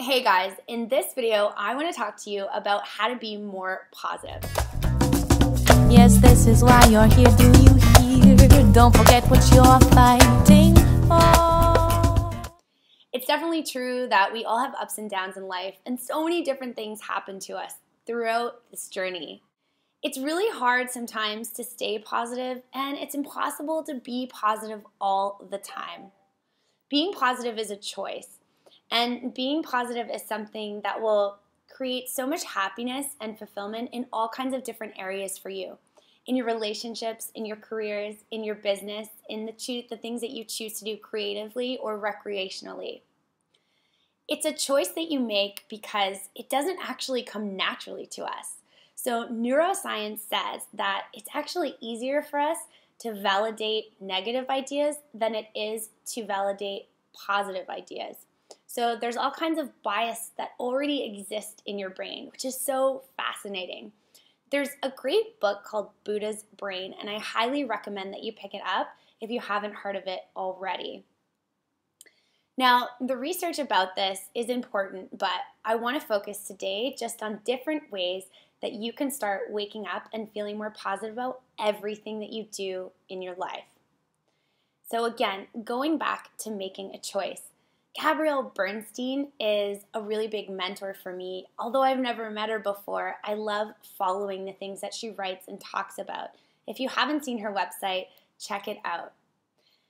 Hey guys, in this video, I want to talk to you about how to be more positive. Yes, this is why you're here. Do you hear? Don't forget what you're fighting for. It's definitely true that we all have ups and downs in life, and so many different things happen to us throughout this journey. It's really hard sometimes to stay positive, and it's impossible to be positive all the time. Being positive is a choice. And being positive is something that will create so much happiness and fulfillment in all kinds of different areas for you. In your relationships, in your careers, in your business, in the things that you choose to do creatively or recreationally. It's a choice that you make because it doesn't actually come naturally to us. So neuroscience says that it's actually easier for us to validate negative ideas than it is to validate positive ideas. So there's all kinds of bias that already exist in your brain, which is so fascinating. There's a great book called Buddha's Brain, and I highly recommend that you pick it up if you haven't heard of it already. Now, the research about this is important, but I want to focus today just on different ways that you can start waking up and feeling more positive about everything that you do in your life. So again, going back to making a choice. Gabrielle Bernstein is a really big mentor for me. Although I've never met her before, I love following the things that she writes and talks about. If you haven't seen her website, check it out.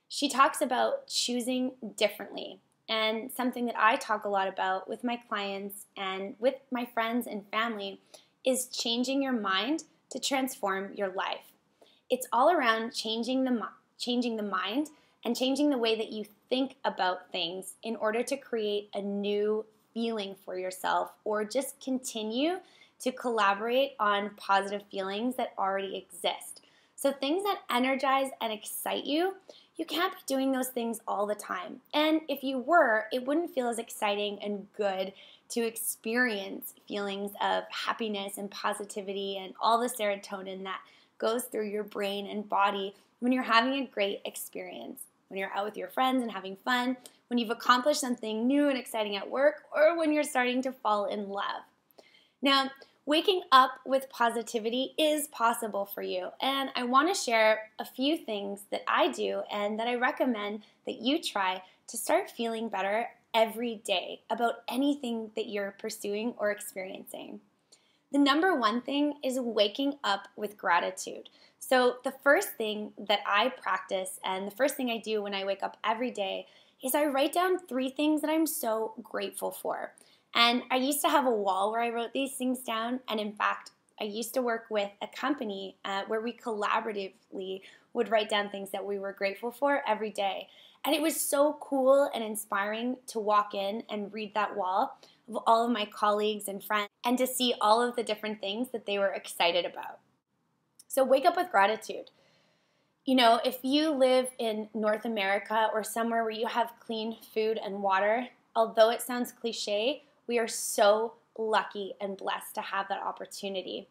She talks about choosing differently, and something that I talk a lot about with my clients and with my friends and family is changing your mind to transform your life. It's all around changing the mind and changing the way that you think about things in order to create a new feeling for yourself, or just continue to collaborate on positive feelings that already exist. So things that energize and excite you, you can't be doing those things all the time. And if you were, it wouldn't feel as exciting and good to experience feelings of happiness and positivity and all the serotonin that goes through your brain and body when you're having a great experience. When you're out with your friends and having fun, when you've accomplished something new and exciting at work, or when you're starting to fall in love. Now, waking up with positivity is possible for you, and I want to share a few things that I do and that I recommend that you try to start feeling better every day about anything that you're pursuing or experiencing. The number one thing is waking up with gratitude. So the first thing that I practice and the first thing I do when I wake up every day is I write down 3 things that I'm so grateful for. And I used to have a wall where I wrote these things down, and in fact, I used to work with a company where we collaboratively would write down things that we were grateful for every day. And it was so cool and inspiring to walk in and read that wall of all of my colleagues and friends and to see all of the different things that they were excited about. So wake up with gratitude. You know, if you live in North America or somewhere where you have clean food and water, although it sounds cliche, we are so lucky and blessed to have that opportunity.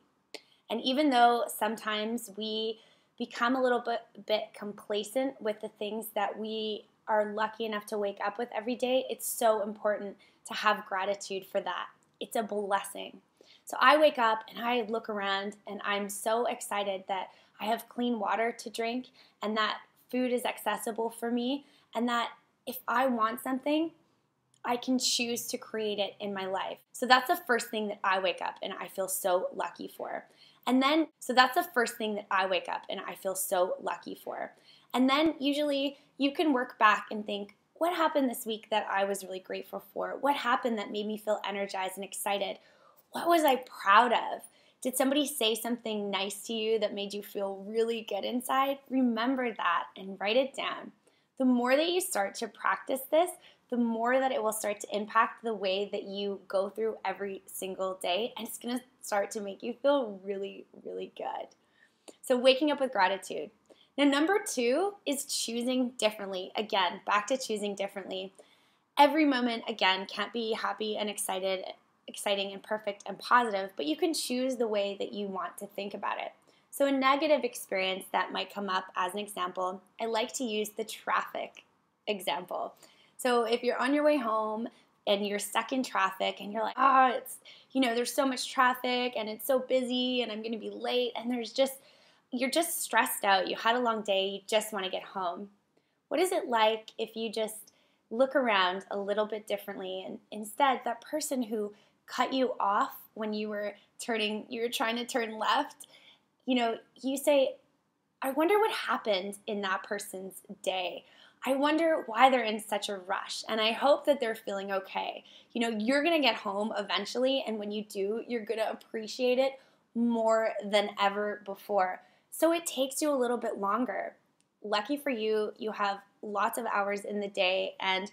And even though sometimes we become a little bit complacent with the things that we are lucky enough to wake up with every day, it's so important to have gratitude for that. It's a blessing. So I wake up and I look around and I'm so excited that I have clean water to drink and that food is accessible for me, and that if I want something, I can choose to create it in my life. So that's the first thing that I wake up and I feel so lucky for. And then usually you can work back and think, what happened this week that I was really grateful for? What happened that made me feel energized and excited? What was I proud of? Did somebody say something nice to you that made you feel really good inside? Remember that and write it down. The more that you start to practice this, the more that it will start to impact the way that you go through every single day, and it's going to start to make you feel really, really good. So waking up with gratitude. Now, number 2 is choosing differently. Again, back to choosing differently. Every moment, again, can't be happy and exciting and perfect and positive, but you can choose the way that you want to think about it. So a negative experience that might come up as an example, I like to use the traffic example. So if you're on your way home, and you're stuck in traffic and you're like, it's, there's so much traffic and it's so busy and I'm going to be late, and you're just stressed out. You had a long day. You just want to get home. What is it like if you just look around a little bit differently, and instead that person who cut you off when you were trying to turn left, you say, I wonder what happened in that person's day. I wonder why they're in such a rush, and I hope that they're feeling okay. You're going to get home eventually, and when you do, you're going to appreciate it more than ever before. So it takes you a little bit longer. Lucky for you, you have lots of hours in the day, and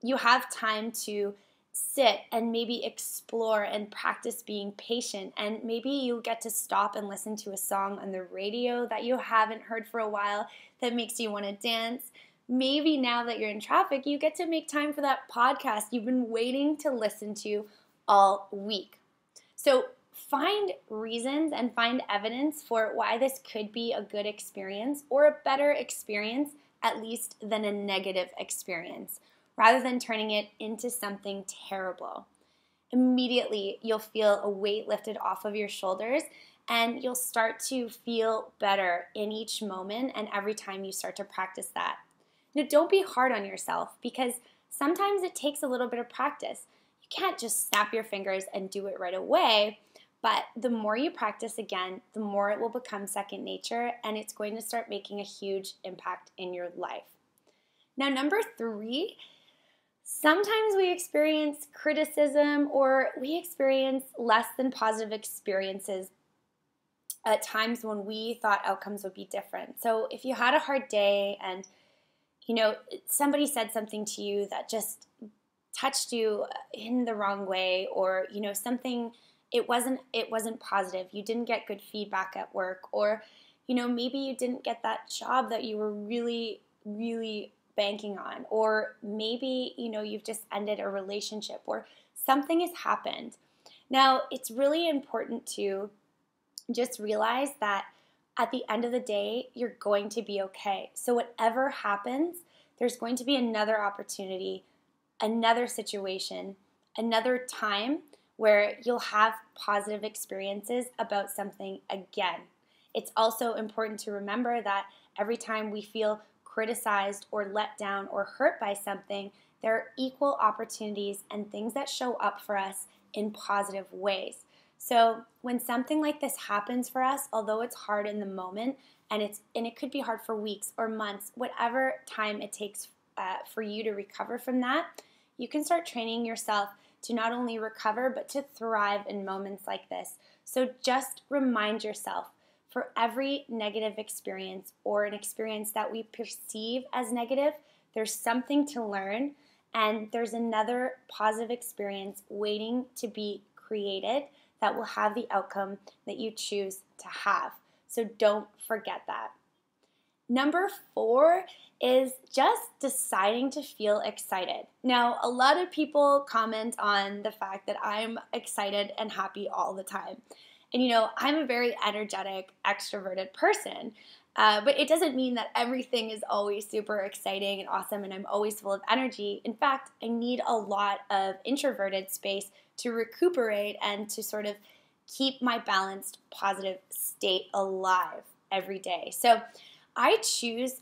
you have time to sit and maybe explore and practice being patient, and maybe you get to stop and listen to a song on the radio that you haven't heard for a while that makes you want to dance. Maybe now that you're in traffic, you get to make time for that podcast you've been waiting to listen to all week. So find reasons and find evidence for why this could be a good experience, or a better experience at least than a negative experience, rather than turning it into something terrible. Immediately, you'll feel a weight lifted off of your shoulders, and you'll start to feel better in each moment and every time you start to practice that. Now, don't be hard on yourself, because sometimes it takes a little bit of practice. You can't just snap your fingers and do it right away, but the more you practice again, the more it will become second nature, and it's going to start making a huge impact in your life. Now, number 3, sometimes we experience criticism, or we experience less than positive experiences at times when we thought outcomes would be different. So if you had a hard day and somebody said something to you that just touched you in the wrong way, or something, it wasn't positive. You didn't get good feedback at work, or maybe you didn't get that job that you were really, really banking on, or maybe you've just ended a relationship, or something has happened. Now, it's really important to just realize that at the end of the day, you're going to be okay. So whatever happens, there's going to be another opportunity, another situation, another time where you'll have positive experiences about something again. It's also important to remember that every time we feel criticized or let down or hurt by something, there are equal opportunities and things that show up for us in positive ways. So when something like this happens for us, although it's hard in the moment, and it could be hard for weeks or months, whatever time it takes for you to recover from that, you can start training yourself to not only recover, but to thrive in moments like this. So just remind yourself, for every negative experience, or an experience that we perceive as negative, there's something to learn, and there's another positive experience waiting to be created that will have the outcome that you choose to have. So don't forget that. Number 4 is just deciding to feel excited. Now, a lot of people comment on the fact that I'm excited and happy all the time. And I'm a very energetic, extroverted person. But it doesn't mean that everything is always super exciting and awesome and I'm always full of energy. In fact, I need a lot of introverted space to recuperate and to sort of keep my balanced, positive state alive every day. So I choose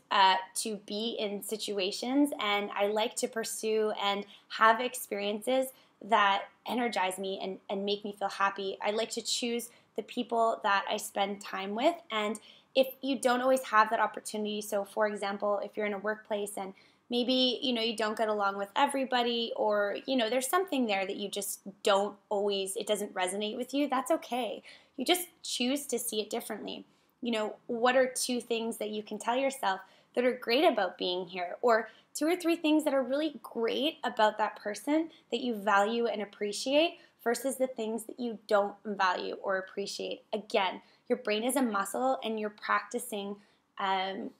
to be in situations, and I like to pursue and have experiences that energize me and make me feel happy. I like to choose the people that I spend time with, and if you don't always have that opportunity, so for example, if you're in a workplace and maybe, you don't get along with everybody, or, there's something there that you just don't always, it doesn't resonate with you, that's okay. You just choose to see it differently. What are 2 things that you can tell yourself that are great about being here? Or 2 or 3 things that are really great about that person that you value and appreciate versus the things that you don't value or appreciate. Again, your brain is a muscle, and you're practicing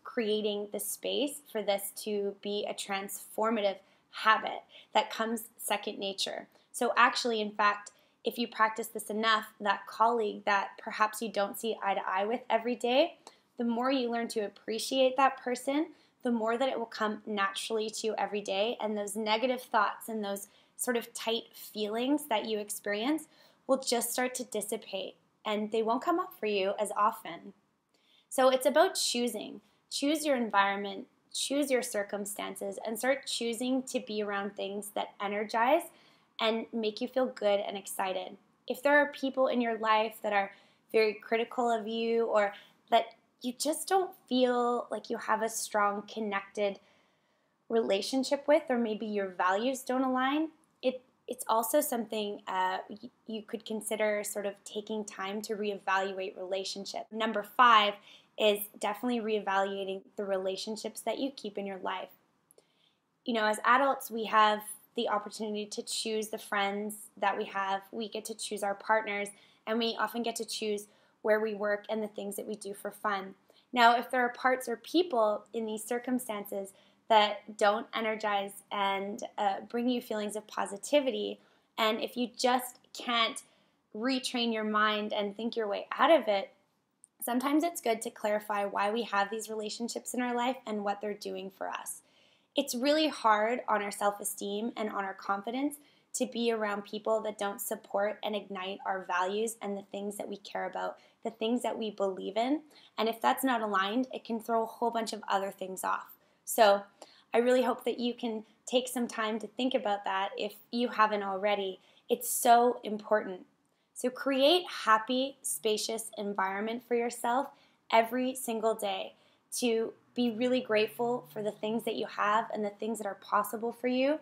creating the space for this to be a transformative habit that comes second nature. So actually, in fact, if you practice this enough, that colleague that perhaps you don't see eye to eye with every day, the more you learn to appreciate that person, the more that it will come naturally to you every day, and those negative thoughts and those sort of tight feelings that you experience will just start to dissipate and they won't come up for you as often. So it's about choosing. Choose your environment, choose your circumstances, and start choosing to be around things that energize and make you feel good and excited. If there are people in your life that are very critical of you or that you just don't feel like you have a strong connected relationship with, or maybe your values don't align, it's also something you could consider sort of taking time to reevaluate relationship. Number 5 is definitely reevaluating the relationships that you keep in your life. You know, as adults, we have the opportunity to choose the friends that we have. We get to choose our partners, and we often get to choose where we work and the things that we do for fun. Now, if there are parts or people in these circumstances that don't energize and bring you feelings of positivity, and if you just can't retrain your mind and think your way out of it, sometimes it's good to clarify why we have these relationships in our life and what they're doing for us. It's really hard on our self-esteem and on our confidence to be around people that don't support and ignite our values and the things that we care about, the things that we believe in. And if that's not aligned, it can throw a whole bunch of other things off. So I really hope that you can take some time to think about that if you haven't already. It's so important. So create happy, spacious environment for yourself every single day to be really grateful for the things that you have and the things that are possible for you.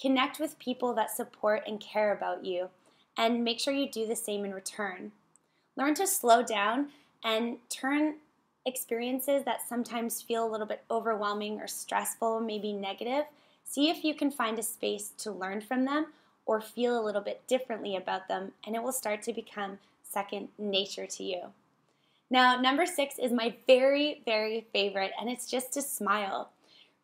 Connect with people that support and care about you, and make sure you do the same in return. Learn to slow down and turn experiences that sometimes feel a little bit overwhelming or stressful, maybe negative. See if you can find a space to learn from them or feel a little bit differently about them, and it will start to become second nature to you. Now, number 6 is my very, very favorite, and it's just to smile.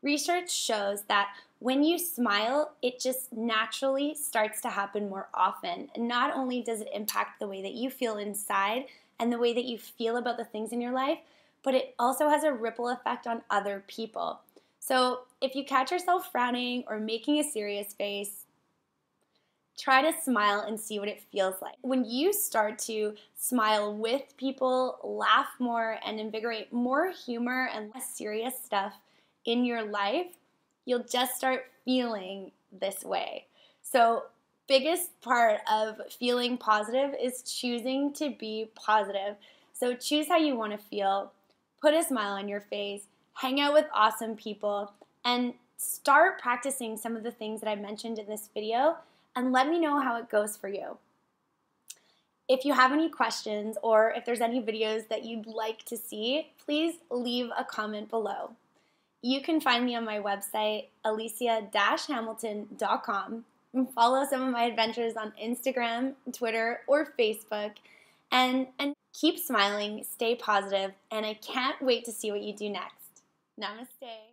Research shows that when you smile, it just naturally starts to happen more often. And not only does it impact the way that you feel inside and the way that you feel about the things in your life, but it also has a ripple effect on other people. So if you catch yourself frowning or making a serious face, try to smile and see what it feels like. When you start to smile with people, laugh more, and invigorate more humor and less serious stuff in your life, you'll just start feeling this way. So biggest part of feeling positive is choosing to be positive. So choose how you want to feel, put a smile on your face, hang out with awesome people, and start practicing some of the things that I mentioned in this video, and let me know how it goes for you. If you have any questions or if there's any videos that you'd like to see, please leave a comment below. You can find me on my website, alicia-hamilton.com, and follow some of my adventures on Instagram, Twitter, or Facebook, and keep smiling, stay positive, and I can't wait to see what you do next. Namaste.